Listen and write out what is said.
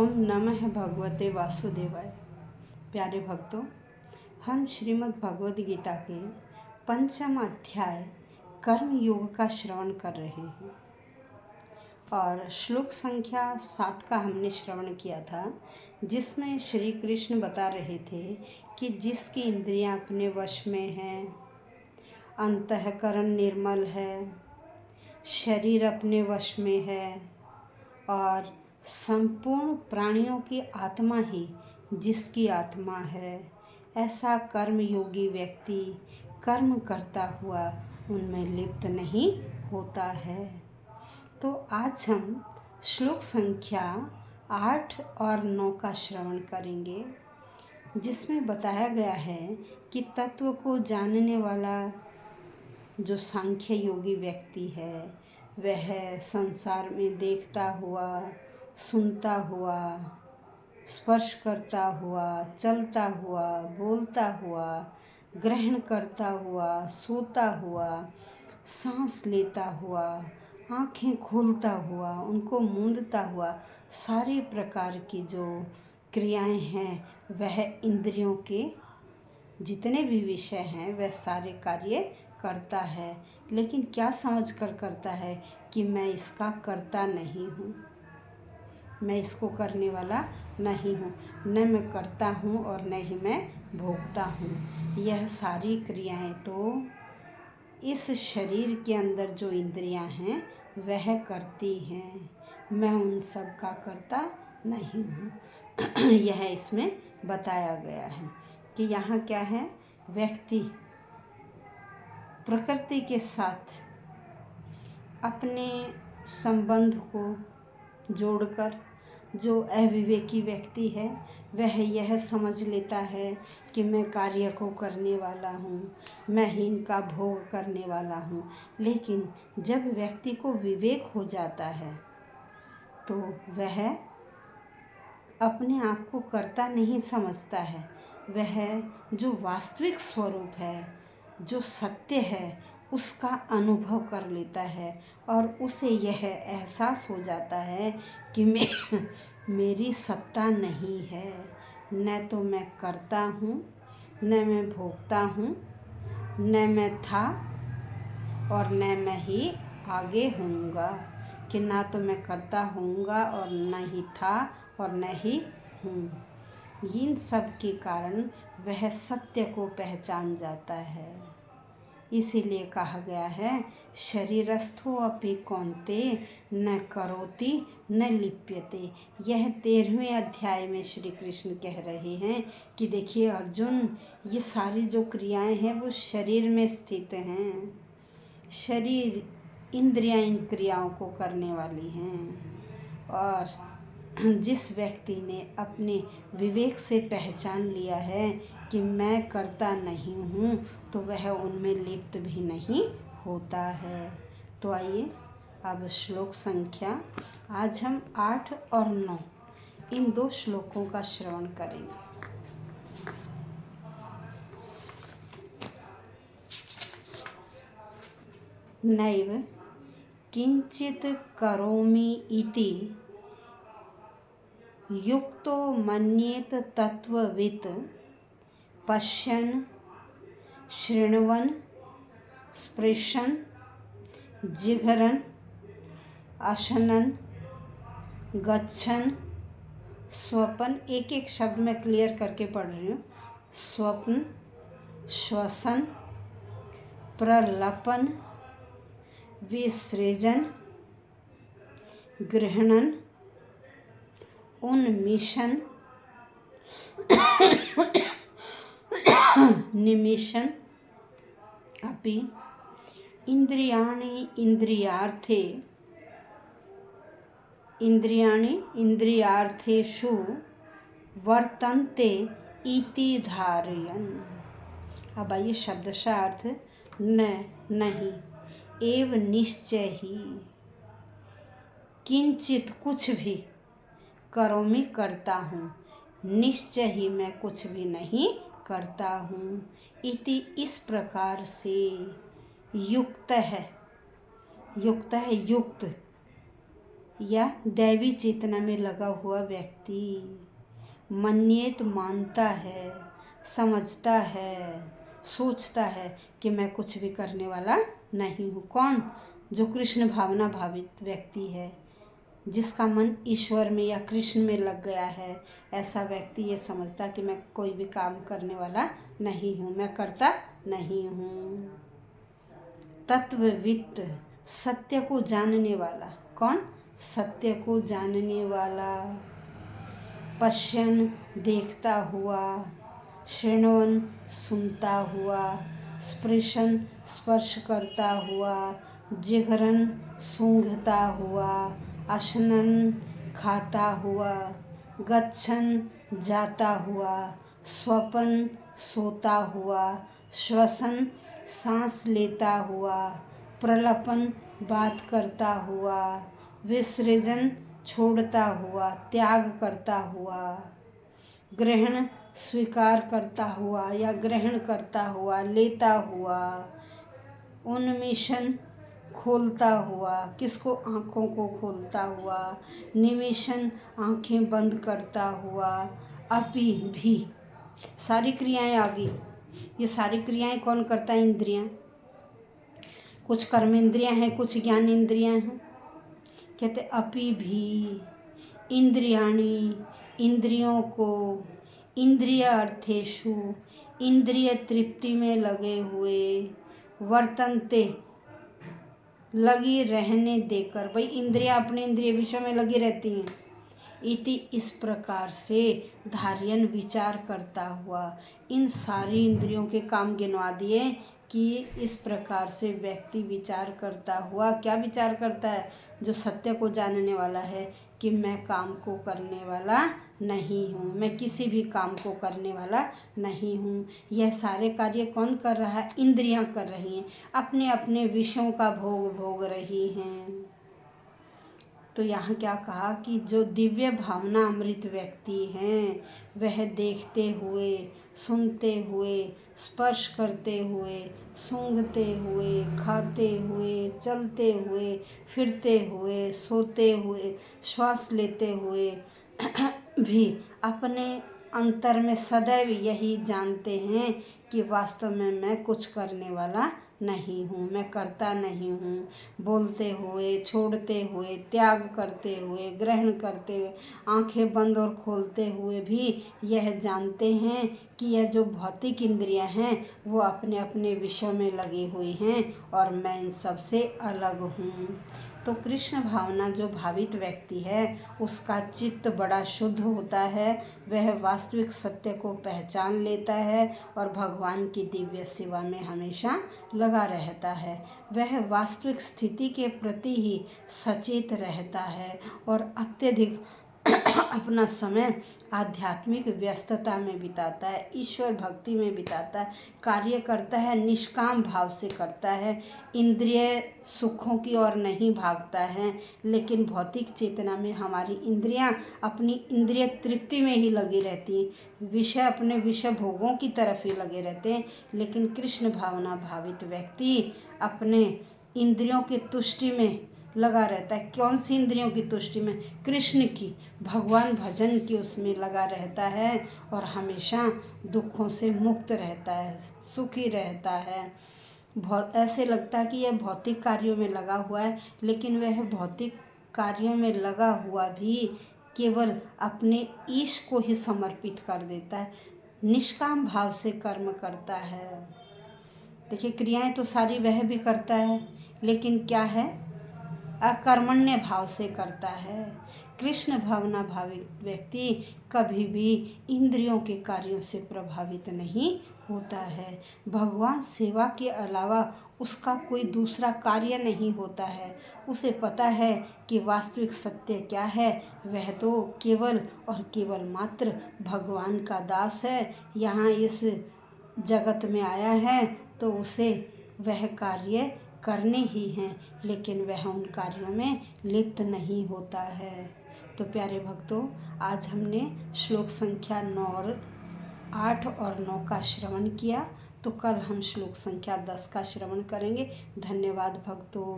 ओम नमः भगवते वासुदेवाय। प्यारे भक्तों, हम श्रीमद् भगवद गीता के 5वें अध्याय कर्म योग का श्रवण कर रहे हैं और श्लोक संख्या 7 का हमने श्रवण किया था, जिसमें श्री कृष्ण बता रहे थे कि जिसकी इंद्रियां अपने वश में हैं, अंतःकरण निर्मल है, शरीर अपने वश में है और संपूर्ण प्राणियों की आत्मा ही जिसकी आत्मा है, ऐसा कर्म योगी व्यक्ति कर्म करता हुआ उनमें लिप्त नहीं होता है। तो आज हम श्लोक संख्या 8 और 9 का श्रवण करेंगे, जिसमें बताया गया है कि तत्व को जानने वाला जो सांख्य योगी व्यक्ति है, वह संसार में देखता हुआ, सुनता हुआ, स्पर्श करता हुआ, चलता हुआ, बोलता हुआ, ग्रहण करता हुआ, सोता हुआ, सांस लेता हुआ, आँखें खोलता हुआ, उनको मूंदता हुआ, सारी प्रकार की जो क्रियाएं हैं, वह इंद्रियों के जितने भी विषय हैं वह सारे कार्य करता है। लेकिन क्या समझकर करता है कि मैं इसका करता नहीं हूँ, मैं इसको करने वाला नहीं हूँ, न मैं करता हूँ और न ही मैं भोगता हूँ। यह सारी क्रियाएं तो इस शरीर के अंदर जो इंद्रियां हैं वह करती हैं, मैं उन सब का करता नहीं हूँ। यह इसमें बताया गया है कि यहाँ क्या है, व्यक्ति प्रकृति के साथ अपने संबंध को जोड़कर, जो अविवेकी व्यक्ति है वह यह समझ लेता है कि मैं कार्य को करने वाला हूँ, मैं ही इनका भोग करने वाला हूँ। लेकिन जब व्यक्ति को विवेक हो जाता है तो वह अपने आप को कर्ता नहीं समझता है, वह जो वास्तविक स्वरूप है, जो सत्य है, उसका अनुभव कर लेता है और उसे यह एहसास हो जाता है कि मेरी सत्ता नहीं है, न तो मैं करता हूँ, न मैं भोगता हूँ, न मैं था और न मैं ही आगे होऊंगा, कि ना तो मैं करता होऊंगा और न ही था और न ही हूँ। इन सब के कारण वह सत्य को पहचान जाता है। इसीलिए कहा गया है, शरीरस्थो अपि कौन्तेय न करोति न लिप्यते। यह 13वें अध्याय में श्री कृष्ण कह रहे हैं कि देखिए अर्जुन, ये सारी जो क्रियाएं हैं वो शरीर में स्थित हैं। शरीर, इंद्रियां इन क्रियाओं को करने वाली हैं और जिस व्यक्ति ने अपने विवेक से पहचान लिया है कि मैं करता नहीं हूँ, तो वह उनमें लिप्त भी नहीं होता है। तो आइए अब श्लोक संख्या, आज हम 8 और 9 इन 2 श्लोकों का श्रवण करेंगे। नैव किंचित करोमि इति युक्तो मन्येत तत्ववित् पश्यन् शृण्वन् स्पृशन् जिघरन् अशनन् गच्छन् स्वपन। एक एक शब्द मैं क्लियर करके पढ़ रही हूँ। स्वप्न, श्वसन, प्रलपन, विसृजन, गृह्णन, उन्मिषण, निमिषण अपि इंद्रियाणि इंद्रियार्थेषु वर्तन्ते इति धारयन्। अब आइए शब्दशः अर्थ, न नहीं, एव निश्चय ही, किंचित कुछ भी, करोमि करता हूँ, निश्चय ही मैं कुछ भी नहीं करता हूँ, इति इस प्रकार से, युक्त है, युक्त, या दैवी चेतना में लगा हुआ व्यक्ति मन्येत मानता है, समझता है, सोचता है कि मैं कुछ भी करने वाला नहीं हूँ। कौन? जो कृष्ण भावना भावित व्यक्ति है, जिसका मन ईश्वर में या कृष्ण में लग गया है, ऐसा व्यक्ति ये समझता कि मैं कोई भी काम करने वाला नहीं हूँ, मैं करता नहीं हूँ। तत्ववित्त, सत्य को जानने वाला। कौन? सत्य को जानने वाला। पश्यन, देखता हुआ, शृण्वन, सुनता हुआ, स्पृशन, स्पर्श करता हुआ, जिघ्रन, सूंघता हुआ, अश्नन, खाता हुआ, गच्छन, जाता हुआ, स्वपन, सोता हुआ, श्वसन, सांस लेता हुआ, प्रलपन, बात करता हुआ, विसर्जन, छोड़ता हुआ, त्याग करता हुआ, ग्रहण, स्वीकार करता हुआ या ग्रहण करता हुआ, लेता हुआ, उन्मीशन, खोलता हुआ। किसको? आँखों को खोलता हुआ। निमिशन, आँखें बंद करता हुआ। अपि भी, सारी क्रियाएं आ गई। ये सारी क्रियाएं कौन करता है? इंद्रियां। कुछ कर्म इंद्रियां हैं, कुछ ज्ञान इंद्रियां हैं। कहते अपि भी इंद्रियाणि, इंद्रियों को, इंद्रिय अर्थेषु, इंद्रिय तृप्ति में लगे हुए, वर्तन्ते, लगी रहने देकर। भाई इंद्रियां अपने इंद्रिय विषयों में लगी रहती हैं। इति, इस प्रकार से, धार्यन, विचार करता हुआ। इन सारी इंद्रियों के काम गिनवा दिए कि इस प्रकार से व्यक्ति विचार करता हुआ। क्या विचार करता है? जो सत्य को जानने वाला है कि मैं काम को करने वाला नहीं हूँ, मैं किसी भी काम को करने वाला नहीं हूँ। यह सारे कार्य कौन कर रहा है? इंद्रियां कर रही हैं, अपने अपने विषयों का भोग भोग रही हैं। तो यहाँ क्या कहा कि जो दिव्य भावना अमृत व्यक्ति हैं, वह देखते हुए, सुनते हुए, स्पर्श करते हुए, सूंघते हुए, खाते हुए, चलते हुए, फिरते हुए, सोते हुए, श्वास लेते हुए भी अपने अंतर में सदैव यही जानते हैं कि वास्तव में मैं कुछ करने वाला नहीं हूँ, मैं करता नहीं हूँ। बोलते हुए, छोड़ते हुए, त्याग करते हुए, ग्रहण करते हुए, आंखें बंद और खोलते हुए भी यह जानते हैं कि यह जो भौतिक इंद्रियां हैं वो अपने अपने विषयों में लगी हुई हैं और मैं इन सब से अलग हूँ। तो कृष्ण भावना जो भावित व्यक्ति है उसका चित्त बड़ा शुद्ध होता है, वह वास्तविक सत्य को पहचान लेता है और भगवान की दिव्य सेवा में हमेशा लगा रहता है। वह वास्तविक स्थिति के प्रति ही सचेत रहता है और अत्यधिक अपना समय आध्यात्मिक व्यस्तता में बिताता है, ईश्वर भक्ति में बिताता है, कार्य करता है, निष्काम भाव से करता है, इंद्रिय सुखों की ओर नहीं भागता है। लेकिन भौतिक चेतना में हमारी इंद्रियां अपनी इंद्रिय तृप्ति में ही लगी रहती हैं, विषय अपने विषय भोगों की तरफ ही लगे रहते हैं। लेकिन कृष्ण भावना भावित व्यक्ति अपने इंद्रियों की तुष्टि में लगा रहता है। कौन सी इंद्रियों की तुष्टि में? कृष्ण की, भगवान भजन की, उसमें लगा रहता है और हमेशा दुखों से मुक्त रहता है, सुखी रहता है। बहुत ऐसे लगता है कि यह भौतिक कार्यों में लगा हुआ है, लेकिन वह भौतिक कार्यों में लगा हुआ भी केवल अपने ईश को ही समर्पित कर देता है, निष्काम भाव से कर्म करता है। देखिए क्रियाएं तो सारी वह भी करता है, लेकिन क्या है? अकर्मण्य भाव से करता है। कृष्ण भावना भावित व्यक्ति कभी भी इंद्रियों के कार्यों से प्रभावित नहीं होता है। भगवान सेवा के अलावा उसका कोई दूसरा कार्य नहीं होता है। उसे पता है कि वास्तविक सत्य क्या है, वह तो केवल और केवल मात्र भगवान का दास है, यहाँ इस जगत में आया है तो उसे वह कार्य करने ही हैं, लेकिन वह उन कार्यों में लिप्त नहीं होता है। तो प्यारे भक्तों, आज हमने श्लोक संख्या 9 और 8 और 9 का श्रवण किया, तो कल हम श्लोक संख्या 10 का श्रवण करेंगे। धन्यवाद भक्तों।